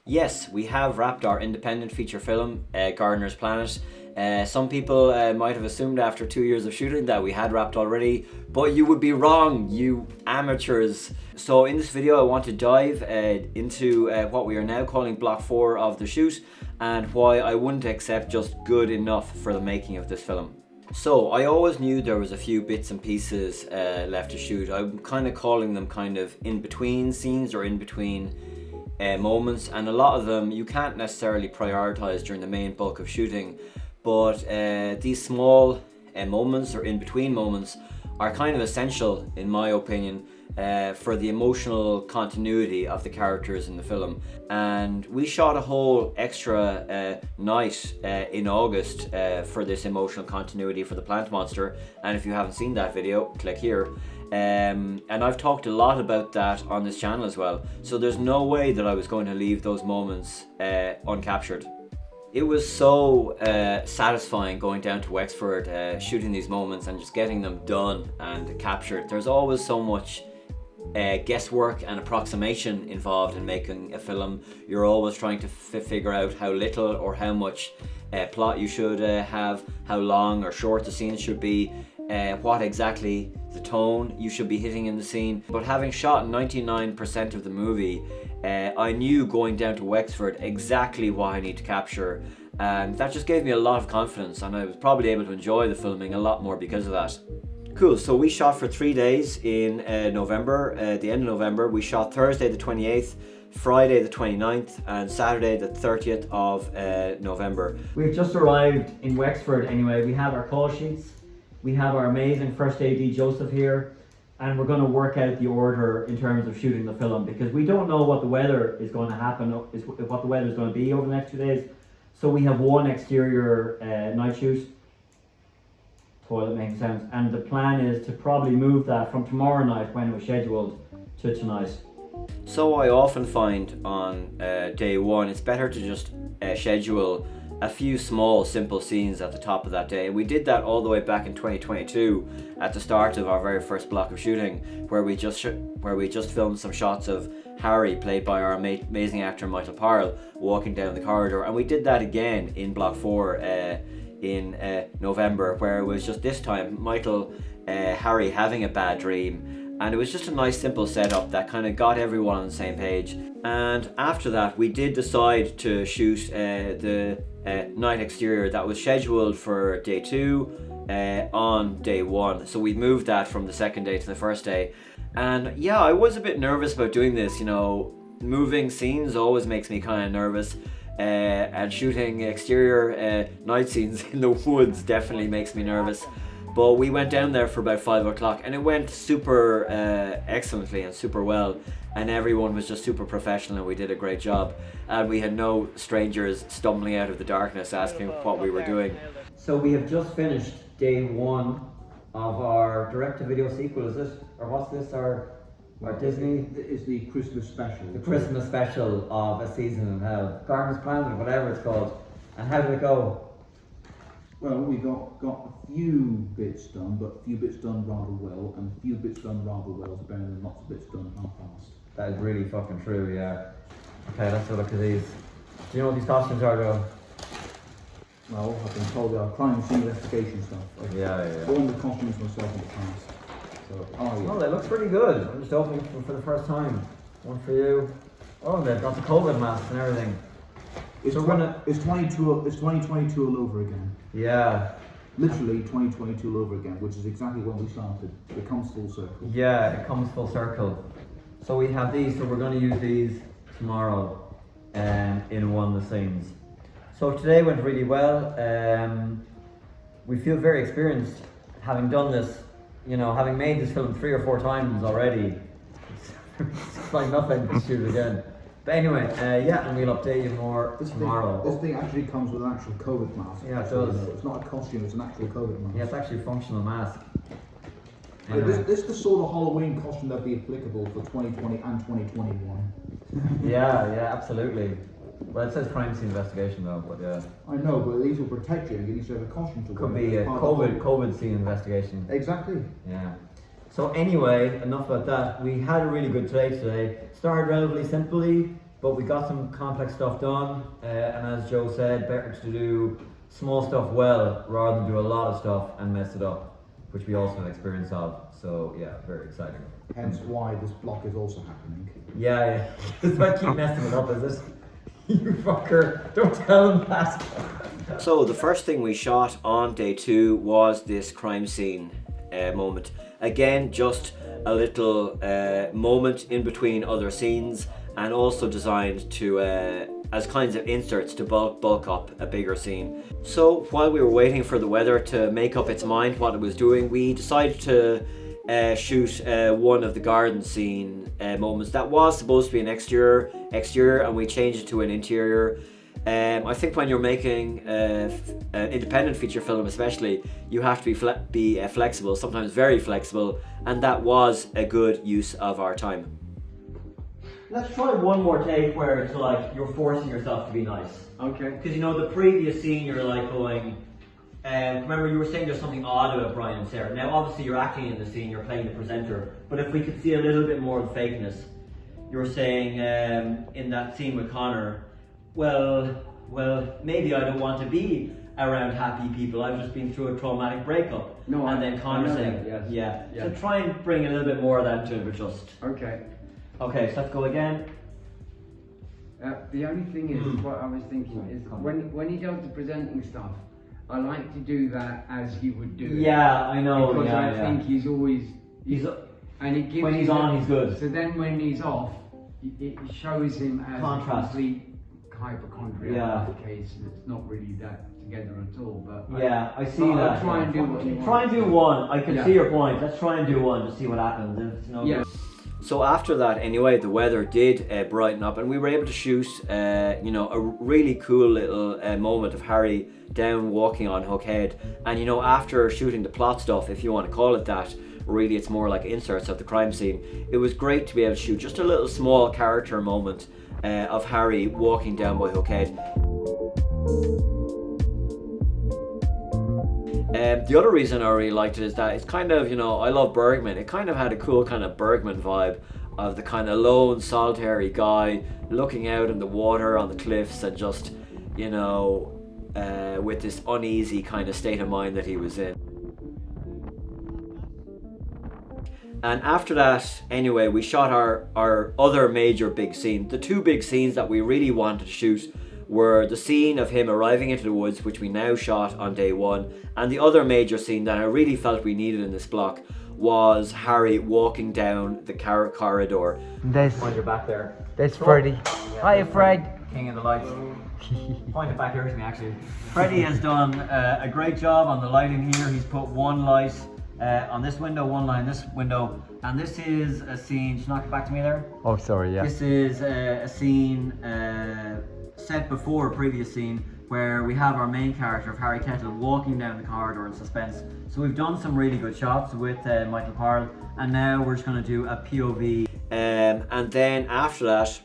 Yes, we have wrapped our independent feature film, Gardener's Planet. Some people might have assumed after 2 years of shooting that we had wrapped already, but you would be wrong, you amateurs. So in this video I want to dive into what we are now calling block 4 of the shoot, and why I wouldn't accept just good enough for the making of this film. So I always knew there was a few bits and pieces left to shoot. I'm kind of calling them kind of in between scenes or in between moments, and a lot of them you can't necessarily prioritize during the main bulk of shooting, but these small moments or in between moments are kind of essential in my opinion for the emotional continuity of the characters in the film. And we shot a whole extra night in August for this emotional continuity for the plant monster, and if you haven't seen that video, click here. And I've talked a lot about that on this channel as well, so there's no way that I was going to leave those moments uncaptured. It was so satisfying going down to Wexford, shooting these moments and just getting them done and captured. There's always so much guesswork and approximation involved in making a film. You're always trying to figure out how little or how much plot you should have, how long or short the scene should be, what exactly the tone you should be hitting in the scene. But having shot 99% of the movie, I knew going down to Wexford exactly what I need to capture, and that just gave me a lot of confidence, and I was probably able to enjoy the filming a lot more because of that. Cool, so we shot for 3 days in November, the end of November. We shot Thursday the 28th, Friday the 29th, and Saturday the 30th of November. We've just arrived in Wexford anyway. We have our call sheets, we have our amazing first AD Joseph here, and we're going to work out the order in terms of shooting the film, because we don't know what the weather is going to happen, what the weather is going to be over the next 2 days. So we have one exterior night shoot, toilet making sounds, and the plan is to probably move that from tomorrow night, when it was scheduled, to tonight. So I often find on day one it's better to just schedule a few small simple scenes at the top of that day. We did that all the way back in 2022 at the start of our very first block of shooting, where we just filmed some shots of Harry, played by our amazing actor Michael Parle, walking down the corridor, and we did that again in block 4 in November, where it was just this time Harry having a bad dream, and it was just a nice simple setup that kind of got everyone on the same page. And after that we did decide to shoot the night exterior that was scheduled for day 2 on day 1, so we moved that from the second day to the first day. And yeah, I was a bit nervous about doing this, you know, moving scenes always makes me kind of nervous. And shooting exterior night scenes in the woods definitely makes me nervous. But we went down there for about 5 o'clock and it went super excellently and super well, and everyone was just super professional and we did a great job, and we had no strangers stumbling out of the darkness asking what we were doing. So we have just finished day 1 of our direct-to-video sequel, is it? Or what's this, our Disney? It's the Christmas special. The Christmas special of A Season in Hell. Gardener's Planet, whatever it's called. And how did it go? Well, we got a few bits done, but a few bits done rather well, and a few bits done rather well is better than lots of bits done half-assed. That is really fucking true, yeah. Okay, let's have a look at these. Do you know what these costumes are though? Well, I've been told they are crime scene investigation stuff. I've worn the costumes myself in the past. So, Oh, that looks pretty good. I'm just opening them for the first time. One for you. Oh, they've got the COVID masks and everything. It's 2022 all over again. Yeah. Literally 2022 all over again, which is exactly when we started. It comes full circle. Yeah, it comes full circle. So we have these, so we're going to use these tomorrow in one of the scenes. So today went really well. We feel very experienced having done this, you know, having made this film 3 or 4 times already. It's like nothing to shoot it again. But anyway, yeah, and we'll update you more tomorrow. This thing actually comes with an actual COVID mask. Yeah, it does. It's not a costume, it's an actual COVID mask. Yeah, it's actually a functional mask. Anyway. This is the sort of Halloween costume that'd be applicable for 2020 and 2021. Yeah, absolutely. Well, it says crime scene investigation though, but yeah. I know, but these will protect you. You need to have a costume to wear. Could be a COVID scene investigation. Exactly. Yeah. So anyway, enough about that. We had a really good day today. Started relatively simply, but we got some complex stuff done, and as Joe said, better to do small stuff well rather than do a lot of stuff and mess it up, which we also have experience of. So yeah, very exciting. Hence why this block is also happening. Yeah. It's I keep messing it up, is it? You fucker! Don't tell him that. So the first thing we shot on day 2 was this crime scene moment. Again, just a little moment in between other scenes, and also designed to as kinds of inserts to bulk up a bigger scene. So while we were waiting for the weather to make up its mind what it was doing, we decided to shoot one of the garden scene moments that was supposed to be an exterior, and we changed it to an interior. I think when you're making an independent feature film especially, you have to be flexible, sometimes very flexible, and that was a good use of our time. Let's try one more take where it's like you're forcing yourself to be nice. Okay. Because you know the previous scene you're like going, remember you were saying there's something odd about Brian and Sarah. Now obviously you're acting in the scene, you're playing the presenter, but if we could see a little bit more of fakeness, you were saying in that scene with Connor, well, maybe I don't want to be around happy people. I've just been through a traumatic breakup. No, and then Connor saying, that, yes. Yeah. So try and bring a little bit more of that into it, but just. Okay. Okay, so let's go again. The only thing is, what I was thinking is, when he does the presenting stuff, I like to do that as he would do it. Yeah, I know. Because I think he's always, and it gives when he's on, he's good. So then when he's off, it shows him as contrast. A complete hypochondriac. Yeah. In the case, and it's not really that together at all. But yeah, I see that. I'll try and do what you want. Try and do one. I can see your point. Let's try and do one to see what happens. If it's no good. So after that, anyway, the weather did brighten up, and we were able to shoot, a really cool little moment of Harry down walking on Hookhead. And after shooting the plot stuff, if you want to call it that, really it's more like inserts of the crime scene. It was great to be able to shoot just a little small character moment of Harry walking down by Hookhead. The other reason I really liked it is that it's kind of, I love Bergman. It kind of had a cool kind of Bergman vibe of the kind of lone, solitary guy looking out in the water on the cliffs and just, with this uneasy kind of state of mind that he was in. And after that, anyway, we shot our other major big scene. The two big scenes that we really wanted to shoot were the scene of him arriving into the woods, which we now shot on day 1, and the other major scene that I really felt we needed in this block was Harry walking down the corridor. While you're back there. There's Freddy. Hiya, Fred. King of the lights. Point it back here to me, actually. Freddie has done a great job on the lighting here. He's put one light on this window, one light on this window, and this is a scene. Just knock it back to me there. Oh, sorry, yeah. This is a scene set before a previous scene where we have our main character of Harry Kettle walking down the corridor in suspense. So we've done some really good shots with Michael Parle, and now we're just going to do a POV. And then after that,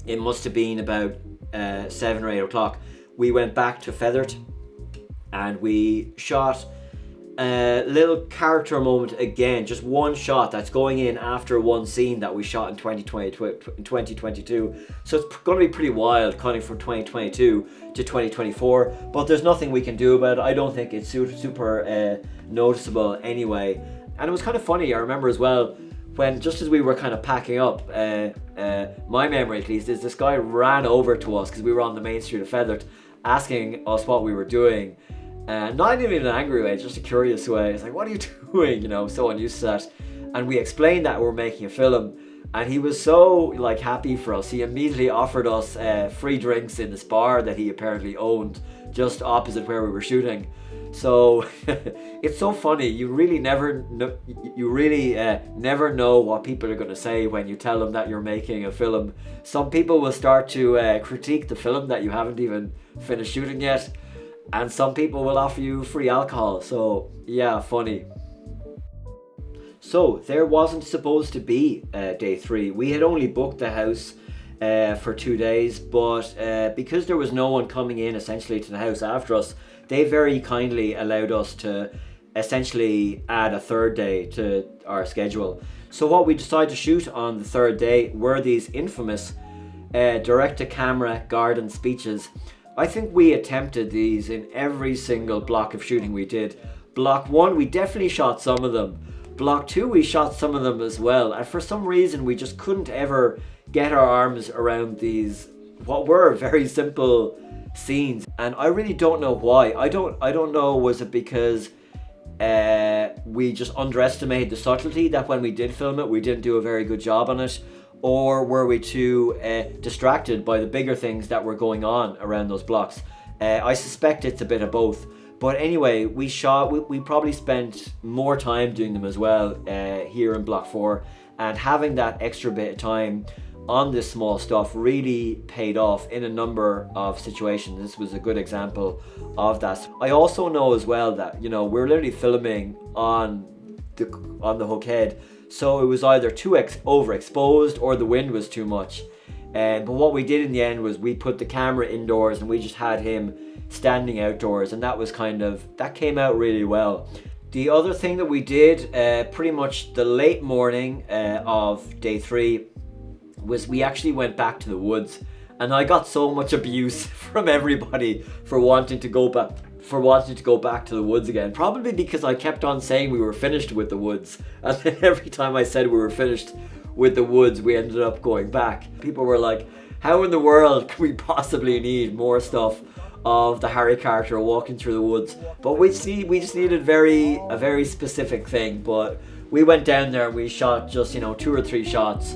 it must have been about 7 or 8 o'clock, we went back to Feathered and we shot a little character moment again, just one shot that's going in after one scene that we shot in 2022. So it's going to be pretty wild cutting from 2022 to 2024, but there's nothing we can do about it. I don't think it's super noticeable anyway. And it was kind of funny, I remember as well, when just as we were kind of packing up, my memory at least is this guy ran over to us because we were on the main street of Feathered, asking us what we were doing. Not even in an angry way, just a curious way. It's like, what are you doing? So unused to that. And we explained that we're making a film, and he was so happy for us. He immediately offered us free drinks in this bar that he apparently owned just opposite where we were shooting. So it's so funny. You really never know, never know what people are going to say when you tell them that you're making a film. Some people will start to critique the film that you haven't even finished shooting yet. And some people will offer you free alcohol, so yeah, funny. So there wasn't supposed to be day 3. We had only booked the house for 2 days, but because there was no one coming in essentially to the house after us, they very kindly allowed us to essentially add a 3rd day to our schedule. So what we decided to shoot on the 3rd day were these infamous direct-to-camera garden speeches. I think we attempted these in every single block of shooting we did. Block 1, we definitely shot some of them. Block 2, we shot some of them as well. And for some reason, we just couldn't ever get our arms around these, what were very simple scenes. And I really don't know why. I don't know, was it because we just underestimated the subtlety that when we did film it, we didn't do a very good job on it? Or were we too distracted by the bigger things that were going on around those blocks? I suspect it's a bit of both. But anyway, we probably spent more time doing them as well here in Block 4. And having that extra bit of time on this small stuff really paid off in a number of situations. This was a good example of that. I also know as well that, you know, we're literally filming on the hook head. So it was either too overexposed or the wind was too much. But what we did in the end was we put the camera indoors and we just had him standing outdoors, and that came out really well. The other thing that we did pretty much the late morning of day 3 was we actually went back to the woods, and I got so much abuse from everybody for wanting to go back to the woods again, probably because I kept on saying we were finished with the woods, and then every time I said we were finished with the woods, we ended up going back. People were like, how in the world can we possibly need more stuff of the Harry character walking through the woods? But we just needed a very specific thing. But we went down there and we shot just 2 or 3 shots.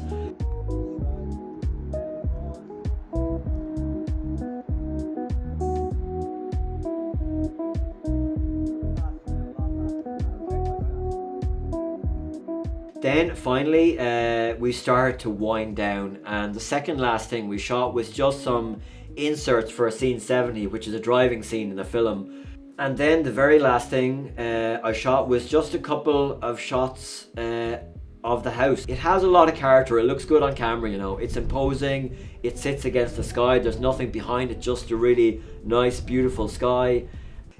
Then finally we started to wind down, and the second last thing we shot was just some inserts for scene 70, which is a driving scene in the film. And then the very last thing I shot was just a couple of shots of the house. It has a lot of character, it looks good on camera, it's imposing, it sits against the sky, there's nothing behind it, just a really nice beautiful sky.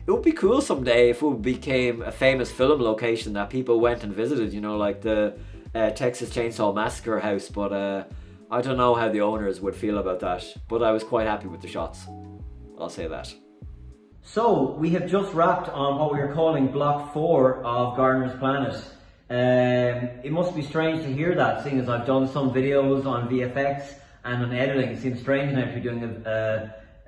It would be cool someday if it became a famous film location that people went and visited, like the Texas Chainsaw Massacre house, but I don't know how the owners would feel about that, but I was quite happy with the shots, I'll say that. So, we have just wrapped on what we are calling Block 4 of Gardener's Planet. It must be strange to hear that, seeing as I've done some videos on VFX and on editing. It seems strange now to be doing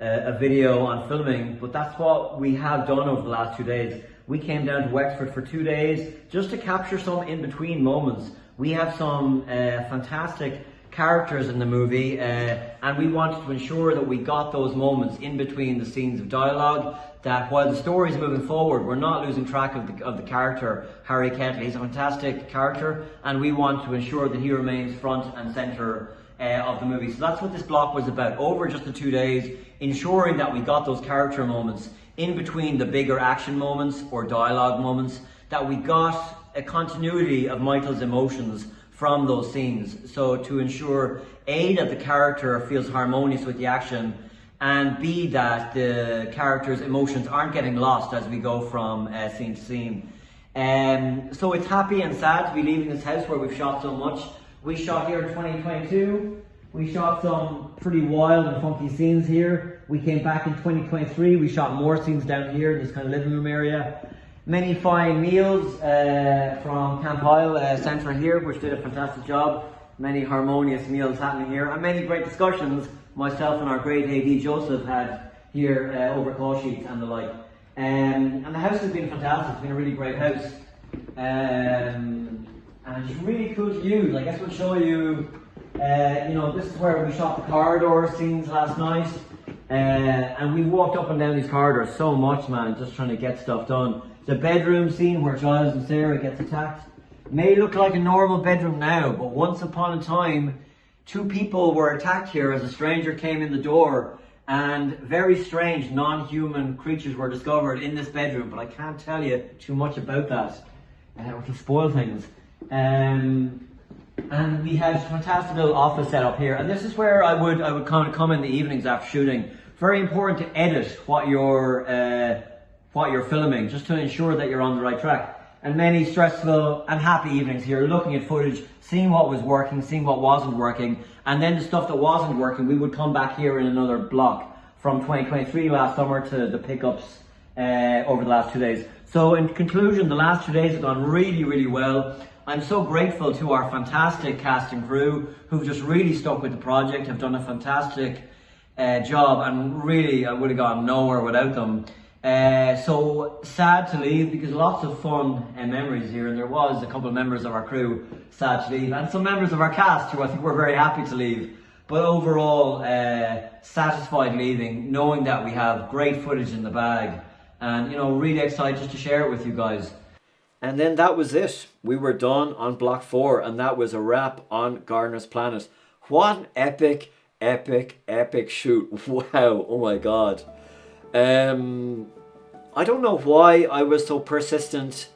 a video on filming, but that's what we have done over the last 2 days. We came down to Wexford for 2 days just to capture some in-between moments. We have some fantastic characters in the movie, and we wanted to ensure that we got those moments in between the scenes of dialogue, that while the story is moving forward, we're not losing track of the character, Harry Kettle. He's a fantastic character, and we want to ensure that he remains front and centre of the movie. So that's what this block was about, over just the 2 days, ensuring that we got those character moments in between the bigger action moments or dialogue moments, that we got a continuity of Michael's emotions from those scenes. So to ensure A, that the character feels harmonious with the action, and B, that the character's emotions aren't getting lost as we go from scene to scene. So it's happy and sad to be leaving this house where we've shot so much. We shot here in 2022. We shot some pretty wild and funky scenes here. We came back in 2023. We shot more scenes down here in this kind of living room area. Many fine meals from Camp Isle Centre here, which did a fantastic job. Many harmonious meals happening here, and many great discussions myself and our great AD Joseph had here over call sheets and the like. And the house has been fantastic. It's been a really great house. And it's really cool to use. I guess we'll show you, this is where we shot the corridor scenes last night. And we walked up and down these corridors so much, man, just trying to get stuff done. The bedroom scene where Giles and Sarah gets attacked may look like a normal bedroom now, but once upon a time, 2 people were attacked here as a stranger came in the door, and very strange non-human creatures were discovered in this bedroom, but I can't tell you too much about that. It will spoil things. And we had a fantastic little office set up here, and this is where I would kind of come in the evenings after shooting. Very important to edit what you're filming, just to ensure that you're on the right track. and many stressful and happy evenings here, looking at footage, seeing what was working, seeing what wasn't working, and then the stuff that wasn't working, we would come back here in another block from 2023 last summer to the pickups over the last 2 days. So in conclusion, the last 2 days have gone really, really well. I'm so grateful to our fantastic cast and crew who've just really stuck with the project, have done a fantastic job, and really I would have gone nowhere without them. So sad to leave, because lots of fun and memories here, and there was a couple of members of our crew sad to leave, and some members of our cast who I think were very happy to leave. But overall, satisfied leaving, knowing that we have great footage in the bag, and really excited just to share it with you guys. And then that was it. We were done on Block 4, and that was a wrap on Gardener's Planet. What an epic, epic, epic shoot. Wow, oh my god. I don't know why I was so persistent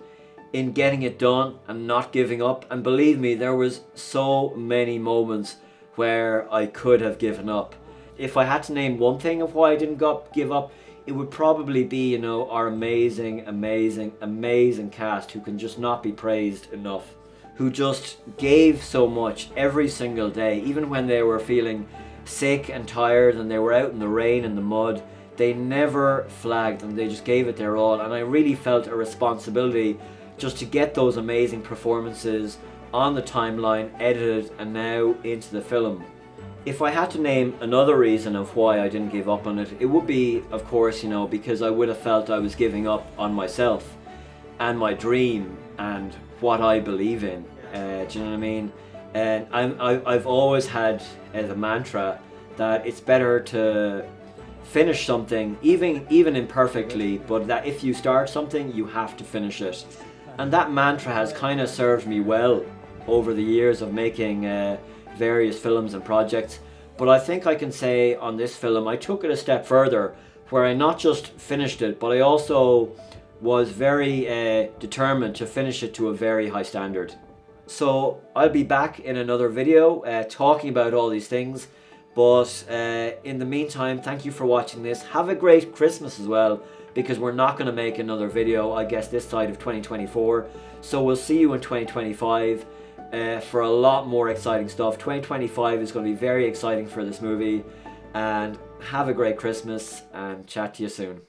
in getting it done and not giving up. And believe me, there was so many moments where I could have given up. If I had to name one thing of why I didn't give up, it would probably be, our amazing, amazing, amazing cast who can just not be praised enough. Who just gave so much every single day, even when they were feeling sick and tired and they were out in the rain and the mud. They never flagged, and they just gave it their all. And I really felt a responsibility just to get those amazing performances on the timeline, edited, and now into the film. If I had to name another reason of why I didn't give up on it, it would be, of course, because I would have felt I was giving up on myself and my dream and what I believe in. Do you know what I mean? And I've always had the mantra that it's better to finish something, even imperfectly, but that if you start something, you have to finish it. And that mantra has kind of served me well over the years of making various films and projects. But I think I can say on this film, I took it a step further, where I not just finished it, but I also was very determined to finish it to a very high standard. So I'll be back in another video talking about all these things. But in the meantime, thank you for watching this. Have a great Christmas as well, because we're not going to make another video, I guess, this side of 2024. So we'll see you in 2025 for a lot more exciting stuff. 2025 is going to be very exciting for this movie. And have a great Christmas, and chat to you soon.